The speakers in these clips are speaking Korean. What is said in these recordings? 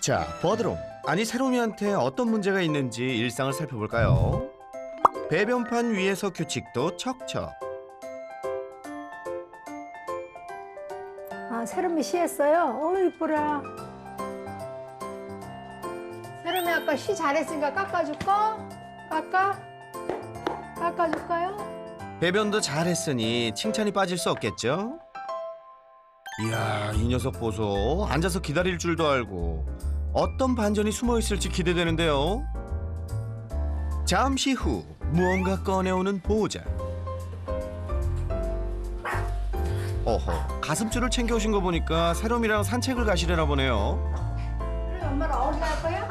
자, 버드롬. 아니 세롬이한테 어떤 문제가 있는지 일상을 살펴볼까요? 배변판 위에서 규칙도 척척. 아, 세롬이 쉬했어요? 이쁘라. 세롬이 아까 쉬 잘했으니까 깎아줄까? 깎아줄까요? 배변도 잘했으니 칭찬이 빠질 수 없겠죠? 이야, 이 녀석 보소. 앉아서 기다릴 줄도 알고 어떤 반전이 숨어 있을지 기대되는데요. 잠시 후 무언가 꺼내오는 보호자. 어허, 가슴줄을 챙겨오신 거 보니까 세롬이랑 산책을 가시려나 보네요. 그래, 엄마랑 어디 갈 거야?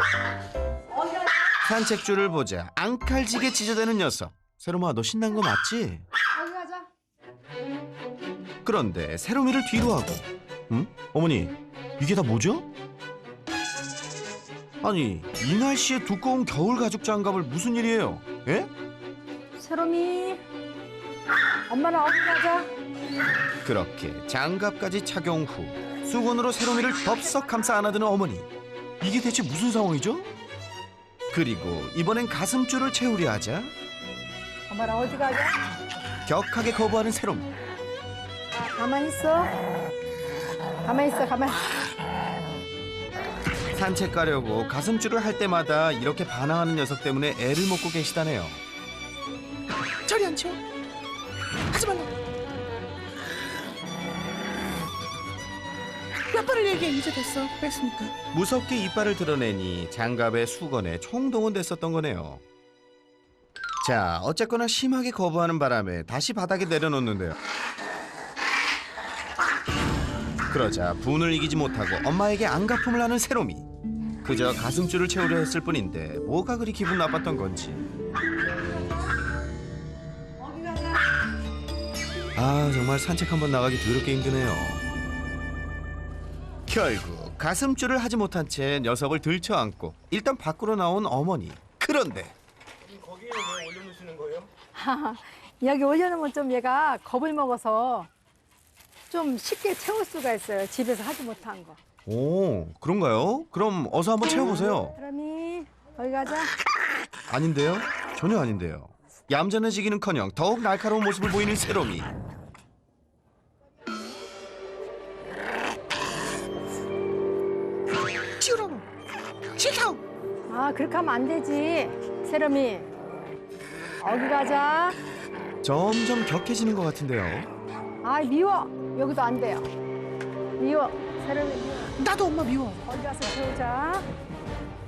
어디 갈 거야? 산책줄을 보자 앙칼지게 찢어대는 녀석. 세롬아, 너 신난 거 맞지? 어디 가자. 그런데 세롬이를 뒤로 하고, 어머니, 이게 다 뭐죠? 아니, 이 날씨에 두꺼운 겨울 가죽 장갑을 무슨 일이에요? 예? 세롬이, 엄마랑 어디 가자. 그렇게 장갑까지 착용 후 수건으로 세롬이를 덥석 감싸 안아드는 어머니. 이게 대체 무슨 상황이죠? 그리고 이번엔 가슴줄을 채우려 하자 엄마랑 어디 가자. 격하게 거부하는 세롬. 가만히 있어. 가만히. 산책 가려고 가슴줄을 할 때마다 이렇게 반항하는 녀석 때문에 애를 먹고 계시다네요. 저리 앉혀. 하지 말라고. 몇 번을 얘기해. 이제 됐어. 뺐으니까. 무섭게 이빨을 드러내니 장갑에 수건에 총동원 됐었던 거네요. 자, 어쨌거나 심하게 거부하는 바람에 다시 바닥에 내려놓는데요. 그러자 분을 이기지 못하고 엄마에게 안가품을 하는 세롬이. 그저 가슴줄을 채우려 했을 뿐인데 뭐가 그리 기분 나빴던 건지. 어디 가자. 아, 정말 산책 한번 나가기 더럽게 힘드네요. 결국 가슴줄을 하지 못한 채 녀석을 들쳐안고 일단 밖으로 나온 어머니. 그런데 거기에 왜 올려놓으시는 거예요? 여기 올려놓으면 좀 얘가 겁을 먹어서 좀 쉽게 채울 수가 있어요. 집에서 하지 못한 거. 오, 그런가요? 그럼 어서 한번 채워보세요. 세롬이, 어디 가자. 아닌데요? 전혀 아닌데요. 얌전해지기는커녕 더욱 날카로운 모습을 보이는 세롬이. 치우라고. 싫다고. 아, 그렇게 하면 안 되지. 세롬이, 어디 가자. 점점 격해지는 것 같은데요. 아, 미워. 여기도 안 돼요. 미워. 세롬이 미워. 나도 엄마 미워. 어디 가서 채우자.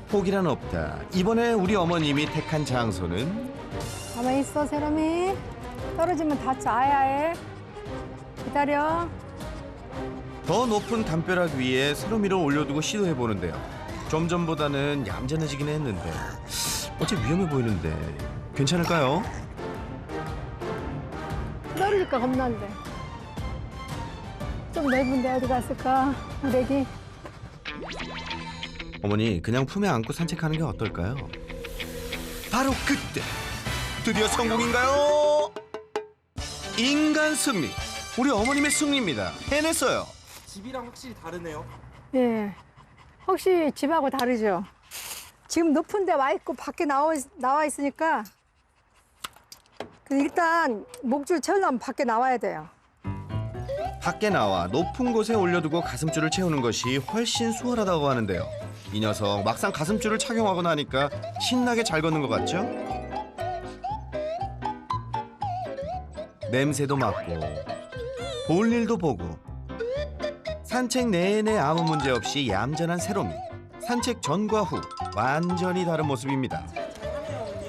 포기란 없다. 이번에 우리 어머님이 택한 장소는 가만히 있어, 세롬이. 떨어지면 다쳐. 아야해. 기다려. 더 높은 담벼락 위에 세롬이를 올려두고 시도해보는데요. 좀 전보다는 얌전해지긴 했는데 어째 위험해 보이는데 괜찮을까요? 떨어질까 겁나는데. 좀 넓은데 어디 갔을까? 우리 어머니, 그냥 품에 안고 산책하는 게 어떨까요? 바로 그때 드디어 성공인가요? 인간 승리. 우리 어머님의 승리입니다. 해냈어요. 집이랑 확실히 다르네요. 예. 혹시 집하고 다르죠? 지금 높은 데 와 있고 밖에 나와 있으니까 일단 목줄 채우려면 밖에 나와야 돼요. 밖에 나와 높은 곳에 올려두고 가슴줄을 채우는 것이 훨씬 수월하다고 하는데요. 이 녀석 막상 가슴줄을 착용하고 나니까 신나게 잘 걷는 것 같죠? 냄새도 맡고 볼 일도 보고 산책 내내 아무 문제 없이 얌전한 세롬이. 산책 전과 후 완전히 다른 모습입니다.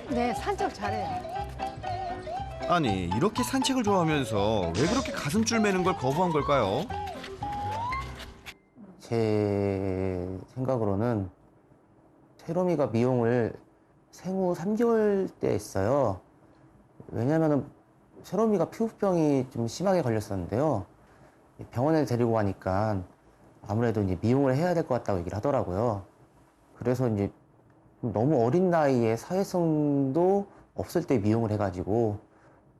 네, 산책 잘해요. 아니, 이렇게 산책을 좋아하면서 왜 그렇게 가슴줄 매는 걸 거부한 걸까요? 제 생각으로는 세롬이가 미용을 생후 3개월 때 했어요. 왜냐면은 세롬이가 피부병이 좀 심하게 걸렸었는데요. 병원에 데리고 가니까 아무래도 이제 미용을 해야 될 것 같다고 얘기를 하더라고요. 그래서 이제 너무 어린 나이에 사회성도 없을 때 미용을 해가지고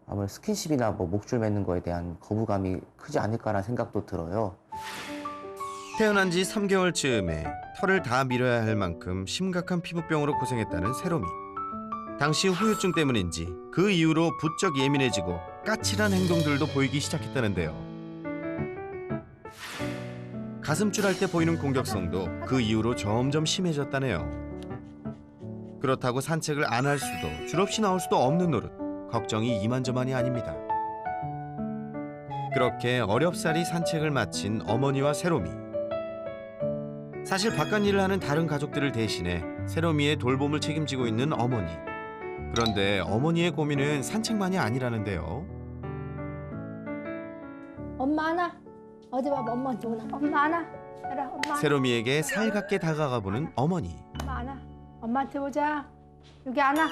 아무래도 스킨십이나 뭐 목줄 맺는 거에 대한 거부감이 크지 않을까라는 생각도 들어요. 태어난 지 3개월쯤에 털을 다 밀어야 할 만큼 심각한 피부병으로 고생했다는 세롬이. 당시 후유증 때문인지 그 이후로 부쩍 예민해지고 까칠한 행동들도 보이기 시작했다는데요. 가슴줄 할 때 보이는 공격성도 그 이후로 점점 심해졌다네요. 그렇다고 산책을 안 할 수도 줄 없이 나올 수도 없는 노릇. 걱정이 이만저만이 아닙니다. 그렇게 어렵사리 산책을 마친 어머니와 세롬이. 사실 바깥 일을 하는 다른 가족들을 대신해 세롬이의 돌봄을 책임지고 있는 어머니. 그런데 어머니의 고민은 산책만이 아니라는데요. 엄마 하나. 어디 봐봐. 엄마한테 오나. 엄마 하나. 그래, 엄마 하나. 세롬이에게 살갑게 다가가 보는 어머니. 엄마 하나. 엄마한테 오자. 여기 하나.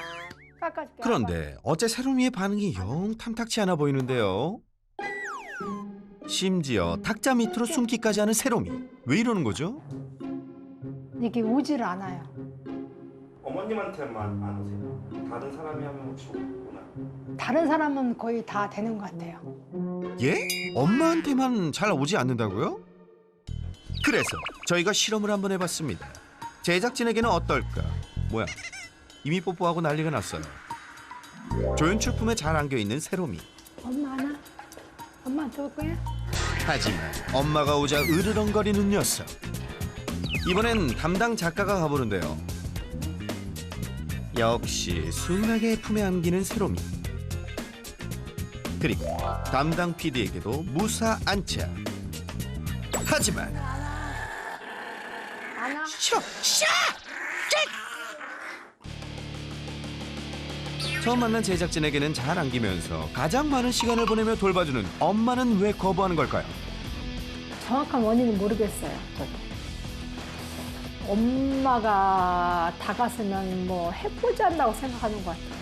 깎아줄게. 그런데 어째 세롬이의 반응이 영 탐탁치 않아 보이는데요. 심지어 탁자 밑으로 숨기까지 하는 세롬이. 왜 이러는 거죠? 이게 오질 않아요. 어머님한테만 안 오세요? 다른 사람이 하면 혹시 오나? 다른 사람은 거의 다 되는 것 같아요. 예? 엄마한테만 잘 오지 않는다고요? 그래서 저희가 실험을 한번 해봤습니다. 제작진에게는 어떨까? 뭐야, 이미 뽀뽀하고 난리가 났어요. 조연출품에 잘 안겨있는 세롬이. 엄마 하나. 엄마한테 올 거야? 하지만 엄마가 오자 으르렁거리는 녀석. 이번엔 담당 작가가 가보는데요. 역시 순하게 품에 안기는 세롬이. 그리고 담당 PD에게도 무사 안착. 하지만 하나. 싫어! 처음 만난 제작진에게는 잘 안기면서 가장 많은 시간을 보내며 돌봐주는 엄마는 왜 거부하는 걸까요? 정확한 원인은 모르겠어요. 저도. 엄마가 다가서면 뭐 해보지 않는다고 생각하는 것 같아요.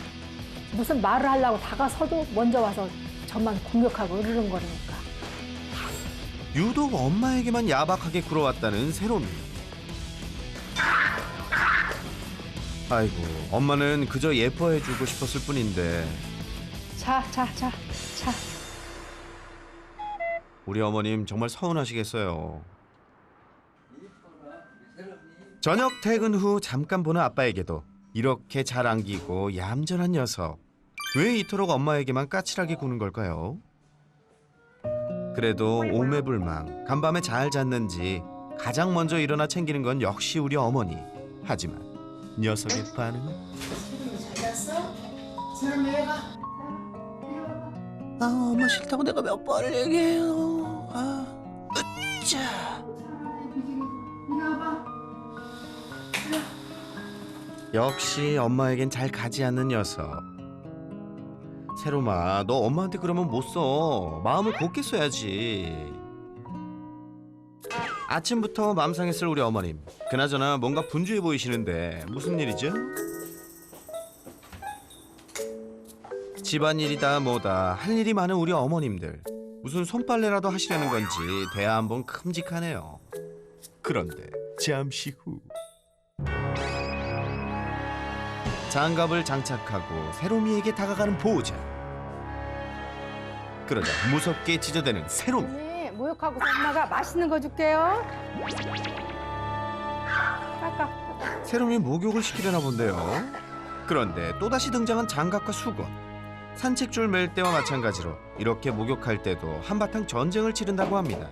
무슨 말을 하려고 다가서도 먼저 와서 저만 공격하고 으르렁거리니까. 유독 엄마에게만 야박하게 굴어왔다는 세롬이. 아이고, 엄마는 그저 예뻐해주고 싶었을 뿐인데 자. 우리 어머님 정말 서운하시겠어요. 저녁 퇴근 후 잠깐 보는 아빠에게도 이렇게 잘 안기고 얌전한 녀석. 왜 이토록 엄마에게만 까칠하게 구는 걸까요? 그래도 오매불망 간밤에 잘 잤는지 가장 먼저 일어나 챙기는 건 역시 우리 어머니. 하지만 녀석의 반응은? 아, 엄마 싫다고 내가 몇 번을 얘기해요. 으쌰. 역시 엄마에겐 잘 가지 않는 녀석. 세롬아, 너 엄마한테 그러면 못 써. 마음을 곱게 써야지. 아침부터 맘 상했을 우리 어머님. 그나저나 뭔가 분주해 보이시는데 무슨 일이죠? 집안일이다 뭐다 할 일이 많은 우리 어머님들. 무슨 손빨래라도 하시려는 건지 대화 한번 큼직하네요. 그런데 잠시 후 장갑을 장착하고 세롬이에게 다가가는 보호자. 그러자 무섭게 찢어대는 세롬이. 언니 모욕하고 엄마가 맛있는 거 줄게요. 깎아. 세롬이 목욕을 시키려나 본데요. 그런데 또다시 등장한 장갑과 수건. 산책줄 맬 때와 마찬가지로 이렇게 목욕할 때도 한바탕 전쟁을 치른다고 합니다.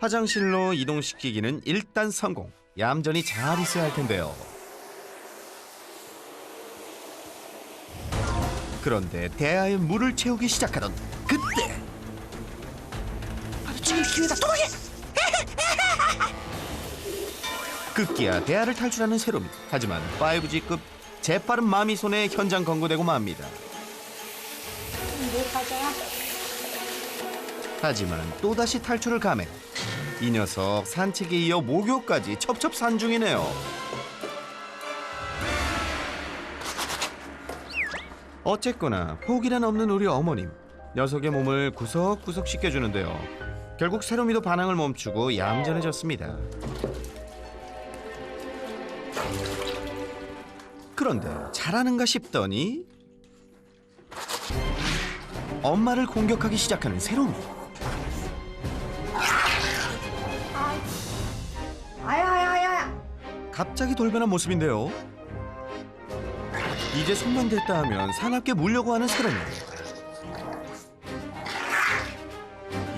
화장실로 이동시키기는 일단 성공. 얌전히 잘 있어야 할 텐데요. 그런데 대야에 물을 채우기 시작하던 그때 바로 지금 기회다. 도망해! 급기야 대야를 탈출하는 세롬이. 하지만 5G급 재빠른 마미 손에 현장 검거되고 맙니다. 모욕하자. 하지만 또다시 탈출을 감행. 이 녀석 산책에 이어 목욕까지 첩첩산중이네요. 어쨌거나 포기란 없는 우리 어머님. 녀석의 몸을 구석구석 씻겨주는데요. 결국 세롬이도 반항을 멈추고 얌전해졌습니다. 그런데 잘하는가 싶더니 엄마를 공격하기 시작하는 세롬이. 아야 갑자기 돌변한 모습인데요. 이제 손만 댔다 하면 사납게 물려고 하는 세롬이.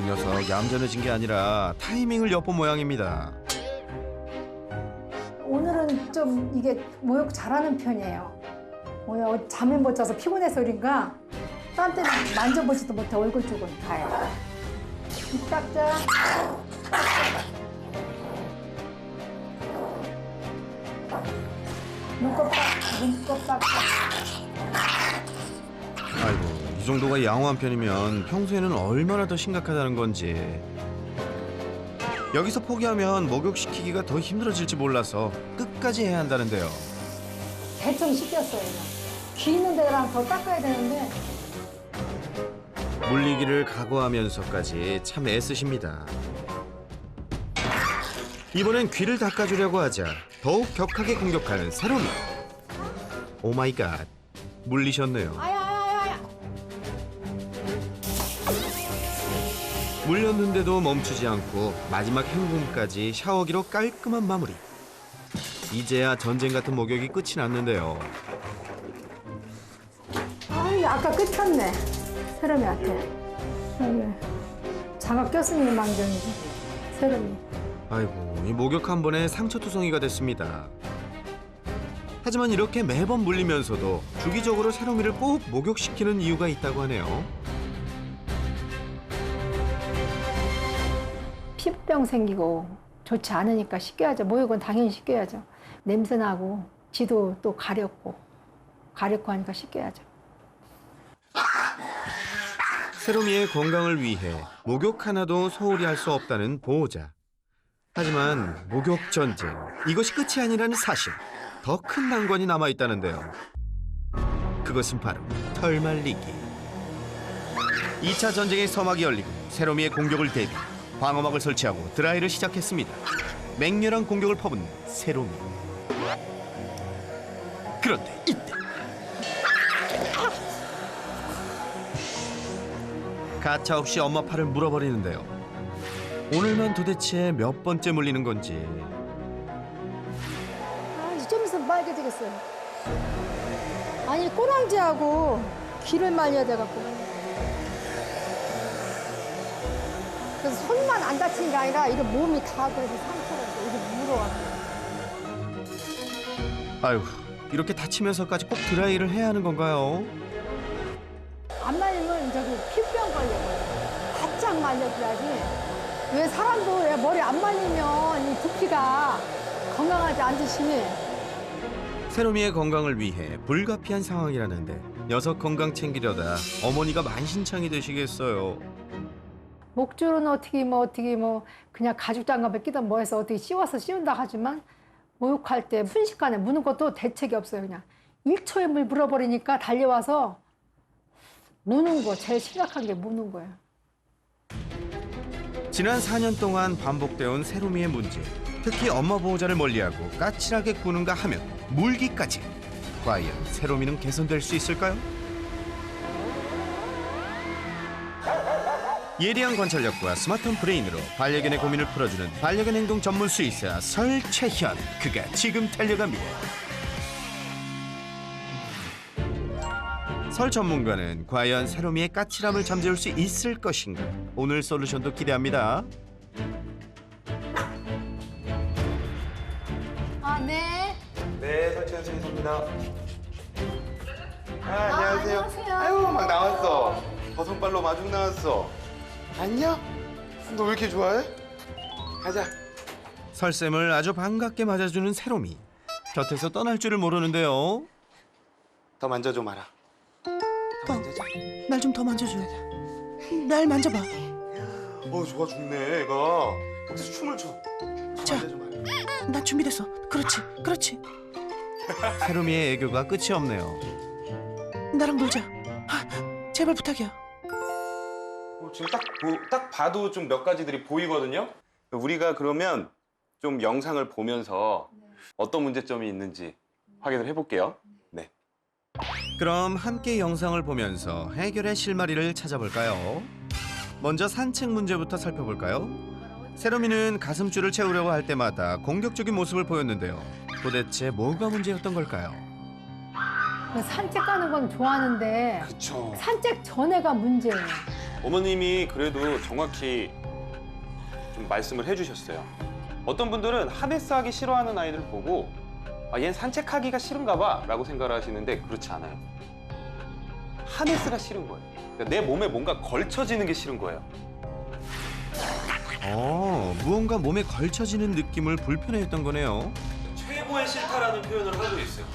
이 녀석 얌전해진 게 아니라 타이밍을 엿본 모양입니다. 오늘은 좀 이게 모욕 잘하는 편이에요. 오늘 잠을 못 자서 피곤해서 그런가 딴 때는 만져보지도 못해 얼굴 쪽은 다요. 입 닦자. 눈곱 닦자. 아이고, 이 정도가 양호한 편이면 평소에는 얼마나 더 심각하다는 건지. 여기서 포기하면 목욕시키기가 더 힘들어질지 몰라서 끝까지 해야 한다는데요. 대충 씻겼어요. 귀 있는 데랑 더 닦아야 되는데 물리기를 각오하면서까지 참 애쓰십니다. 이번엔 귀를 닦아주려고 하자 더욱 격하게 공격하는 세롬이. 오마이갓, 물리셨네요. 아야. 물렸는데도 멈추지 않고 마지막 행동까지 샤워기로 깔끔한 마무리. 이제야 전쟁 같은 목욕이 끝이 났는데요. 아이, 아까 끝났네. 세롬이한테. 여기 장갑 꼈으니 망정이지. 세롬이. 아이고, 이 목욕 한 번에 상처투성이가 됐습니다. 하지만 이렇게 매번 물리면서도 주기적으로 세롬이를 꼭 목욕시키는 이유가 있다고 하네요. 피부병 생기고 좋지 않으니까 씻겨야죠. 목욕은 당연히 씻겨야죠. 냄새나고 지도 또 가렵고 하니까 씻겨야죠. 세롬이의 건강을 위해 목욕 하나도 소홀히 할 수 없다는 보호자. 하지만 목욕 전쟁, 이것이 끝이 아니라는 사실. 더 큰 난관이 남아있다는데요. 그것은 바로 털 말리기. 2차 전쟁의 서막이 열리고 세롬이의 공격을 대비 방어막을 설치하고 드라이를 시작했습니다. 맹렬한 공격을 퍼붓는 세롬이. 그런데 이때 가차없이 엄마 팔을 물어버리는데요. 오늘만 도대체 몇 번째 물리는 건지. 아, 좀 있으면 빨개지겠어요. 아니, 꼬랑지하고 귀를 말려야 돼갖고. 그래서 손만 안 다치는 게 아니라 이게 몸이 다 그래서 상처가 있어. 이게 물어가지고. 아유, 이렇게 다치면서까지 꼭 드라이를 해야 하는 건가요? 안 말리면 저기 피부병 걸려요. 바짝 말려줘야지. 왜 사람도 왜 머리 안 말리면 이 두피가 건강하지 않듯이. 세롬이의 건강을 위해 불가피한 상황이라는데 녀석 건강 챙기려다 어머니가 만신창이 되시겠어요. 목줄은 어떻게 그냥 가죽 장갑에 끼던 뭐 해서 어떻게 씌워서 씌운다 하지만 목욕할 때 순식간에 무는 것도 대책이 없어요. 그냥 1초에 물 물어버리니까 달려와서 무는 거, 제일 심각한 게 무는 거예요. 지난 4년 동안 반복되어 온 세롬이의 문제. 특히 엄마 보호자를 멀리하고 까칠하게 구는가 하면 물기까지. 과연 세롬이는 개선될 수 있을까요? 예리한 관찰력과 스마트한 브레인으로 반려견의 고민을 풀어주는 반려견 행동 전문 수의사 설채현. 그가 지금 달려갑니다. 설 전문가는 과연 세롬이의 까칠함을 잠재울 수 있을 것인가? 오늘 솔루션도 기대합니다. 아, 네. 네, 설치현 선생님입니다. 안녕하세요. 안녕하세요. 아유, 막 나왔어. 버선발로 마중 나왔어. 안녕? 너 왜 이렇게 좋아해? 가자. 설쌤을 아주 반갑게 맞아주는 세롬이. 곁에서 떠날 줄을 모르는데요. 더 만져줘 마라. 더 만져줘. 날 좀 더 만져줘. 날 만져봐. 좋아 죽네, 애가. 여기서 춤을 춰. 더 자. 만져줘 마라. 나 준비됐어. 그렇지, 그렇지. 세롬이의 애교가 끝이 없네요. 나랑 놀자. 제발 부탁이야. 지금 딱 봐도 좀 몇 가지들이 보이거든요. 우리가 그러면 좀 영상을 보면서 어떤 문제점이 있는지 확인을 해볼게요. 네. 그럼 함께 영상을 보면서 해결의 실마리를 찾아볼까요? 먼저 산책 문제부터 살펴볼까요? 세롬이는 가슴줄을 채우려고 할 때마다 공격적인 모습을 보였는데요. 도대체 뭐가 문제였던 걸까요? 그 산책 가는 건 좋아하는데 그쵸. 산책 전에가 문제예요. 어머님이 그래도 정확히 좀 말씀을 해주셨어요. 어떤 분들은 하네스 하기 싫어하는 아이들 보고 아, 얘는 산책하기가 싫은가 봐 라고 생각을 하시는데 그렇지 않아요. 하네스가 싫은 거예요. 그러니까 내 몸에 뭔가 걸쳐지는 게 싫은 거예요. 무언가 몸에 걸쳐지는 느낌을 불편해했던 거네요. 최고의 싫다라는 표현을 하고 있어요.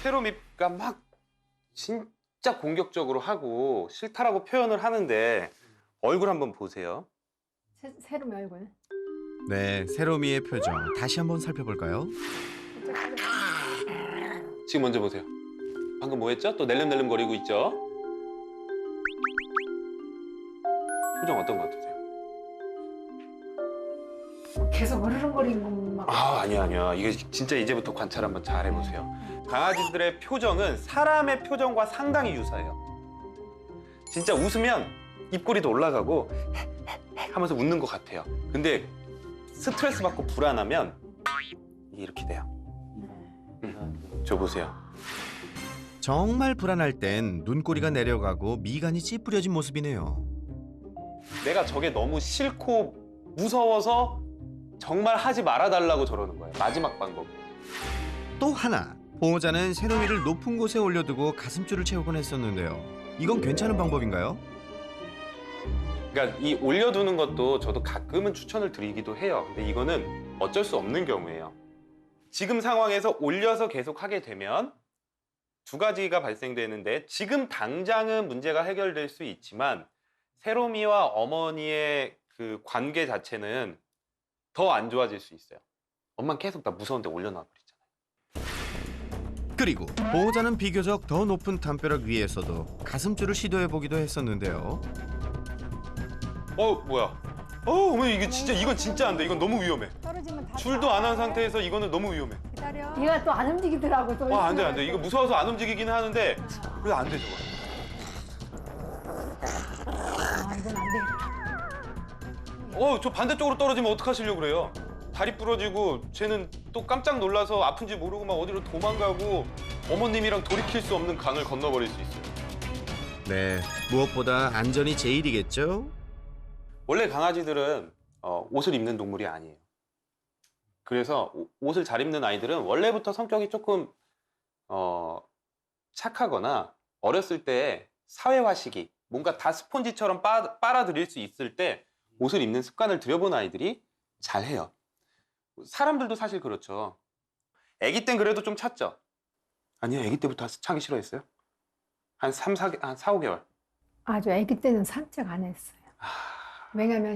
세롬이가 막 진짜 공격적으로 하고 싫다라고 표현을 하는데 얼굴 한번 보세요. 세롬이 얼굴. 네, 세롬이의 표정 다시 한번 살펴볼까요? 지금 먼저 보세요. 방금 뭐 했죠? 또 낼름낼름 거리고 있죠? 표정 어떤 것 같으세요? 계속 으르렁거리는 것만 막. 아, 아니야. 이게 진짜 이제부터 관찰 한번 잘 해보세요. 강아지들의 표정은 사람의 표정과 상당히 유사해요. 진짜 웃으면 입꼬리도 올라가고 하면서 웃는 것 같아요. 근데 스트레스 받고 불안하면 이게 이렇게 돼요. 저 보세요. 정말 불안할 땐 눈꼬리가 내려가고 미간이 찌푸려진 모습이네요. 내가 저게 너무 싫고 무서워서 정말 하지 말아달라고 저러는 거예요. 마지막 방법. 또 하나, 보호자는 세롬이를 높은 곳에 올려두고 가슴줄을 채우곤 했었는데요. 이건 괜찮은 방법인가요? 그러니까 이 올려두는 것도 저도 가끔은 추천을 드리기도 해요. 근데 이거는 어쩔 수 없는 경우예요. 지금 상황에서 올려서 계속 하게 되면 두 가지가 발생되는데 지금 당장은 문제가 해결될 수 있지만 세롬이와 어머니의 그 관계 자체는 더 안 좋아질 수 있어요. 엄마는 계속 나 무서운데 올려놔 버리잖아요. 그리고 보호자는 비교적 더 높은 담벼락 위에서도 가슴줄을 시도해보기도 했었는데요. 뭐야? 어머니 이건 진짜 안 돼. 이건 너무 위험해. 떨어지면 다. 줄도 안 한 상태에서 이거는 너무 위험해. 기다려. 얘가 또 안 움직이더라고. 또 안 돼. 이거 무서워서 안 움직이긴 하는데 그래도 안 돼, 저거. 아, 이건 안 되겠다. 저 반대쪽으로 떨어지면 어떡하시려고 그래요? 다리 부러지고 쟤는 또 깜짝 놀라서 아픈지 모르고 막 어디로 도망가고 어머님이랑 돌이킬 수 없는 강을 건너버릴 수 있어요. 네, 무엇보다 안전이 제일이겠죠? 원래 강아지들은 옷을 입는 동물이 아니에요. 그래서 옷을 잘 입는 아이들은 원래부터 성격이 조금 착하거나 어렸을 때 사회화 시기, 뭔가 다 스폰지처럼 빨아들일 수 있을 때 옷을 입는 습관을 들여본 아이들이 잘해요. 사람들도 사실 그렇죠. 아기 땐 그래도 좀 찼죠? 아니요, 아기 때부터 차기 싫어했어요? 한 4, 5개월. 아주 아기 때는 산책 안 했어요. 왜냐면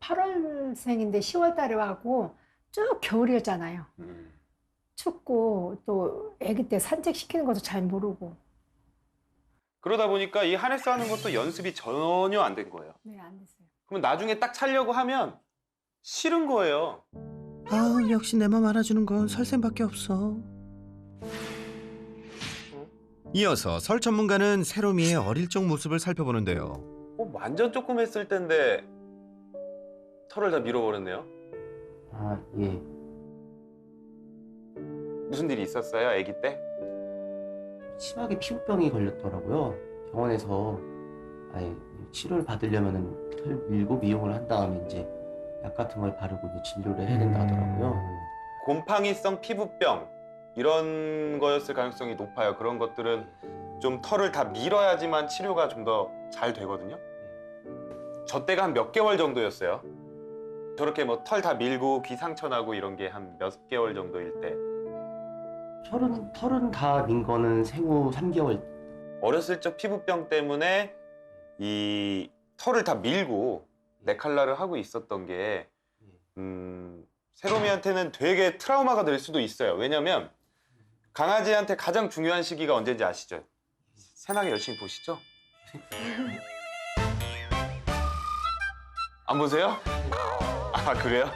8월생인데 10월 달에 와고 쭉 겨울이었잖아요. 춥고 또 아기 때 산책시키는 것도 잘 모르고. 그러다 보니까 이 하네스 하는 것도 연습이 전혀 안 된 거예요. 네, 안 됐어요. 그러면 나중에 딱 차려고 하면 싫은 거예요. 아우, 역시 내 맘 알아주는 건 설쌤밖에 없어. 이어서 설 전문가는 세롬이의 어릴 적 모습을 살펴보는데요. 완전 조금 했을 텐데 털을 다 밀어버렸네요. 아, 예. 무슨 일이 있었어요, 아기 때? 심하게 피부병이 걸렸더라고요. 병원에서 치료를 받으려면 털 밀고 미용을 한 다음에 이제 약 같은 걸 바르고 이제 진료를 해야 된다 하더라고요. 곰팡이성 피부병 이런 거였을 가능성이 높아요. 그런 것들은 좀 털을 다 밀어야지만 치료가 좀 더 잘 되거든요. 저 때가 한 몇 개월 정도였어요. 저렇게 뭐 털 다 밀고 귀 상처 나고 이런 게 한 몇 개월 정도일 때. 털은 다 민 거는 생후 3개월. 어렸을 적 피부병 때문에 이 털을 다 밀고 네칼라를 하고 있었던 게 세롬이한테는 되게 트라우마가 될 수도 있어요. 왜냐면 강아지한테 가장 중요한 시기가 언제인지 아시죠? 새나게 열심히 보시죠? 안 보세요? 아, 그래요?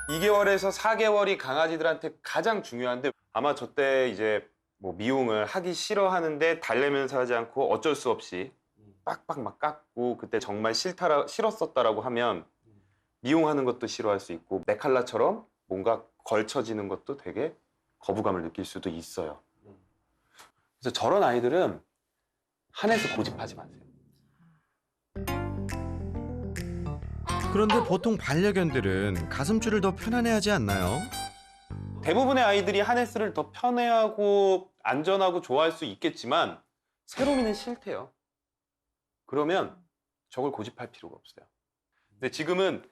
2개월에서 4개월이 강아지들한테 가장 중요한데 아마 저 때 이제 뭐 미용을 하기 싫어하는데 달래면서 하지 않고 어쩔 수 없이 빡빡 막 깎고 그때 정말 싫었었다라고 하면 미용하는 것도 싫어할 수 있고 메칼라처럼 뭔가 걸쳐지는 것도 되게 거부감을 느낄 수도 있어요. 그래서 저런 아이들은 한해서 고집하지 마세요. 그런데 보통 반려견들은 가슴줄을 더 편안해하지 않나요? 대부분의 아이들이 하네스를 더 편해하고 안전하고 좋아할 수 있겠지만 세로미는 싫대요. 그러면 저걸 고집할 필요가 없어요. 근데 지금은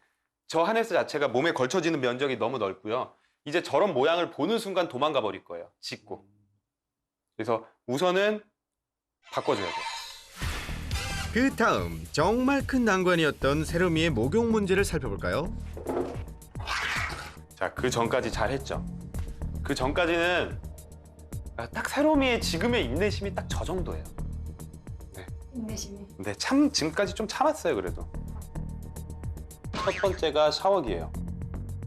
저 하네스 자체가 몸에 걸쳐지는 면적이 너무 넓고요. 이제 저런 모양을 보는 순간 도망가 버릴 거예요. 짖고. 그래서 우선은 바꿔줘야 돼요. 그 다음 정말 큰 난관이었던 세로미의 목욕 문제를 살펴볼까요? 자, 그 전까지 잘했죠. 그 전까지는 딱 세로미의 지금의 인내심이 딱 저 정도예요. 인내심이. 근데 지금까지 좀 참았어요, 그래도. 첫 번째가 샤워기예요.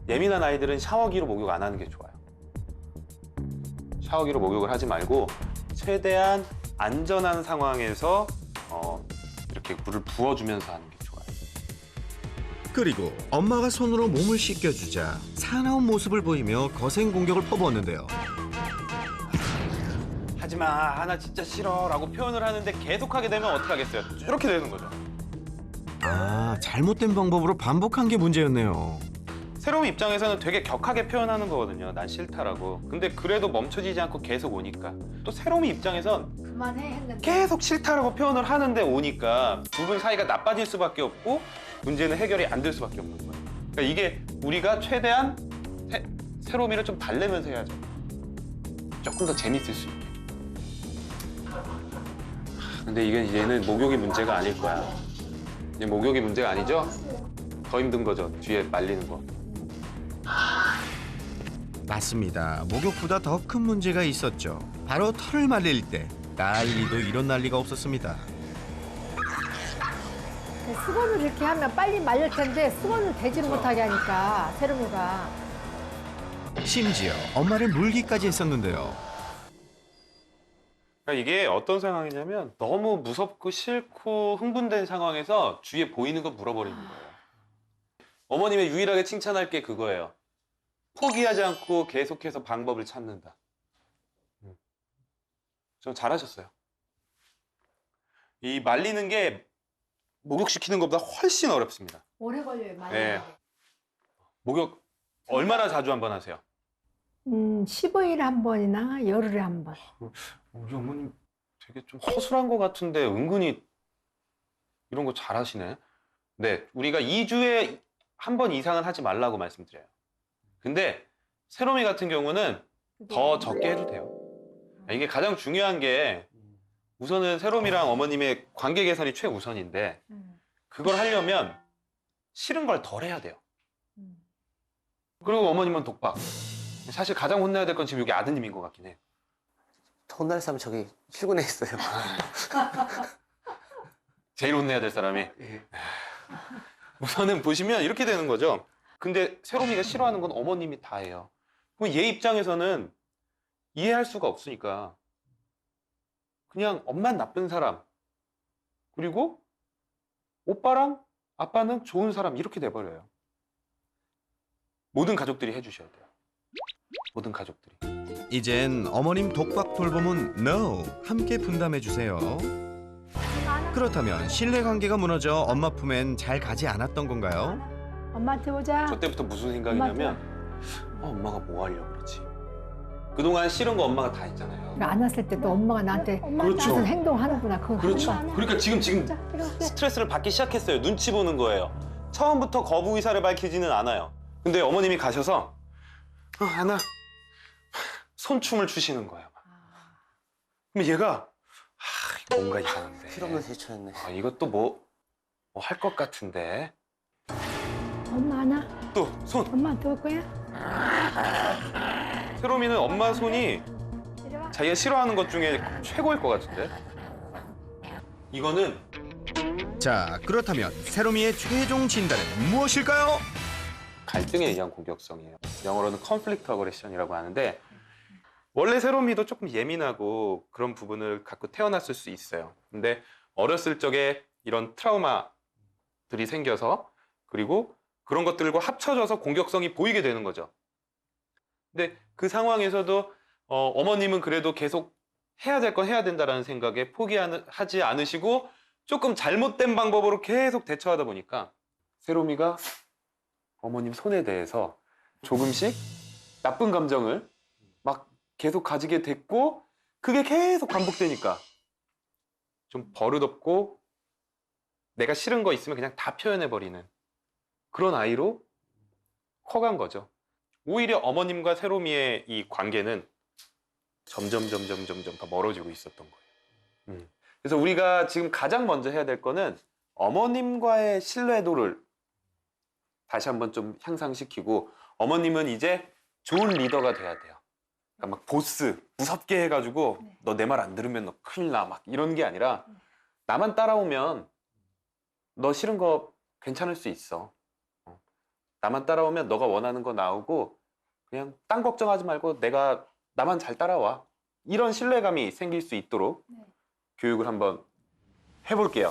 예민한 아이들은 샤워기로 목욕 안 하는 게 좋아요. 샤워기로 목욕을 하지 말고 최대한 안전한 상황에서 이렇게 물을 부어주면서 하는 게 좋아요. 그리고 엄마가 손으로 몸을 씻겨주자 사나운 모습을 보이며 거센 공격을 퍼부었는데요. 하지마, 나 진짜 싫어 라고 표현을 하는데 계속하게 되면 어떻게 하겠어요? 이렇게 되는 거죠. 아, 잘못된 방법으로 반복한 게 문제였네요. 세로미 입장에서는 되게 격하게 표현하는 거거든요. 난 싫다라고. 근데 그래도 멈춰지지 않고 계속 오니까. 또 세로미 입장에선 그만해 했는데. 계속 싫다라고 표현을 하는데 오니까 두 분 사이가 나빠질 수밖에 없고 문제는 해결이 안 될 수밖에 없는 거예요. 그러니까 이게 우리가 최대한 세로미를 좀 달래면서 해야죠. 조금 더 재밌을 수 있게. 근데 이게 얘는 목욕이 문제가 아닐 거야. 얘 목욕이 문제가 아니죠? 더 힘든 거죠. 뒤에 말리는 거. 맞습니다. 목욕보다 더 큰 문제가 있었죠. 바로 털을 말릴 때 난리도 이런 난리가 없었습니다. 수건을 이렇게 하면 빨리 말릴 텐데 수건을 대지를 못하게 하니까 세로미가. 심지어 엄마를 물기까지 했었는데요. 그러니까 이게 어떤 상황이냐면 너무 무섭고 싫고 흥분된 상황에서 주위에 보이는 거 물어버리는 거예요. 어머님의 유일하게 칭찬할 게 그거예요. 포기하지 않고 계속해서 방법을 찾는다. 좀 잘하셨어요. 이 말리는 게 목욕시키는 것보다 훨씬 어렵습니다. 오래 걸려요, 말리는 네. 게. 목욕 얼마나 자주 한 번 하세요? 15일에 한 번이나 열흘에 한 번. 우리 어머님 되게 좀 허술한 것 같은데 은근히 이런 거 잘하시네. 네, 우리가 2주에 한 번 이상은 하지 말라고 말씀드려요. 근데 세로미 같은 경우는 더 적게 해도 돼요. 이게 가장 중요한 게 우선은 세롬이랑 어머님의 관계 개선이 최우선인데 그걸 하려면 싫은 걸 덜 해야 돼요. 그리고 어머님은 독박. 사실 가장 혼나야 될 건 지금 여기 아드님인 것 같긴 해요. 혼날 사람 저기 출근해 있어요. 제일 혼내야 될 사람이. 우선은 보시면 이렇게 되는 거죠. 근데 세롬이가 싫어하는 건 어머님이 다 해요. 그럼 얘 입장에서는 이해할 수가 없으니까 그냥 엄만 나쁜 사람 그리고 오빠랑 아빠는 좋은 사람 이렇게 돼버려요. 모든 가족들이 해주셔야 돼요. 모든 가족들이. 이젠 어머님 독박 돌봄은 NO! 함께 분담해주세요. 그렇다면 신뢰관계가 무너져 엄마 품엔 잘 가지 않았던 건가요? 엄마한테 오자. 저 때부터 무슨 생각이냐면 엄마가 뭐 하려고 그러지? 그동안 싫은 거 엄마가 다 했잖아요. 안 왔을 때 또 엄마가 나한테 그렇죠. 무슨 행동하는구나. 그거 그렇죠. 한번. 그러니까 지금 자, 이렇게. 스트레스를 받기 시작했어요. 눈치 보는 거예요. 처음부터 거부 의사를 밝히지는 않아요. 근데 어머님이 가셔서 하나 손춤을 추시는 거예요. 그럼 얘가 뭔가 이상한데. 필요 없는 세차였네. 이것도 뭐 할 것 같은데. 엄마 하나? 또 손. 엄마한테 올 거야? 세롬이는 엄마 손이 이리 와. 자기가 싫어하는 것 중에 최고일 것 같은데. 이거는 자, 그렇다면 세로미의 최종 진단은 무엇일까요? 갈등에 의한 공격성이에요. 영어로는 conflict aggression이라고 하는데 원래 세롬이도 조금 예민하고 그런 부분을 갖고 태어났을 수 있어요. 근데 어렸을 적에 이런 트라우마들이 생겨서 그리고 그런 것들과 합쳐져서 공격성이 보이게 되는 거죠. 근데 그 상황에서도 어머님은 그래도 계속 해야 될 건 해야 된다라는 생각에 포기하지 않으시고 조금 잘못된 방법으로 계속 대처하다 보니까 세롬이가 어머님 손에 대해서 조금씩 나쁜 감정을 막 계속 가지게 됐고 그게 계속 반복되니까 좀 버릇없고 내가 싫은 거 있으면 그냥 다 표현해버리는 그런 아이로 커간 거죠. 오히려 어머님과 세롬이의 이 관계는 점점 더 멀어지고 있었던 거예요. 그래서 우리가 지금 가장 먼저 해야 될 거는 어머님과의 신뢰도를 다시 한번 좀 향상시키고 어머님은 이제 좋은 리더가 돼야 돼요. 그러니까 막 보스 무섭게 해가지고 너 내 말 안 들으면 너 큰일 나 막 이런 게 아니라 나만 따라오면 너 싫은 거 괜찮을 수 있어. 나만 따라오면 너가 원하는 거 나오고 그냥 딴 걱정하지 말고 나만 잘 따라와. 이런 신뢰감이 생길 수 있도록 교육을 한번 해볼게요.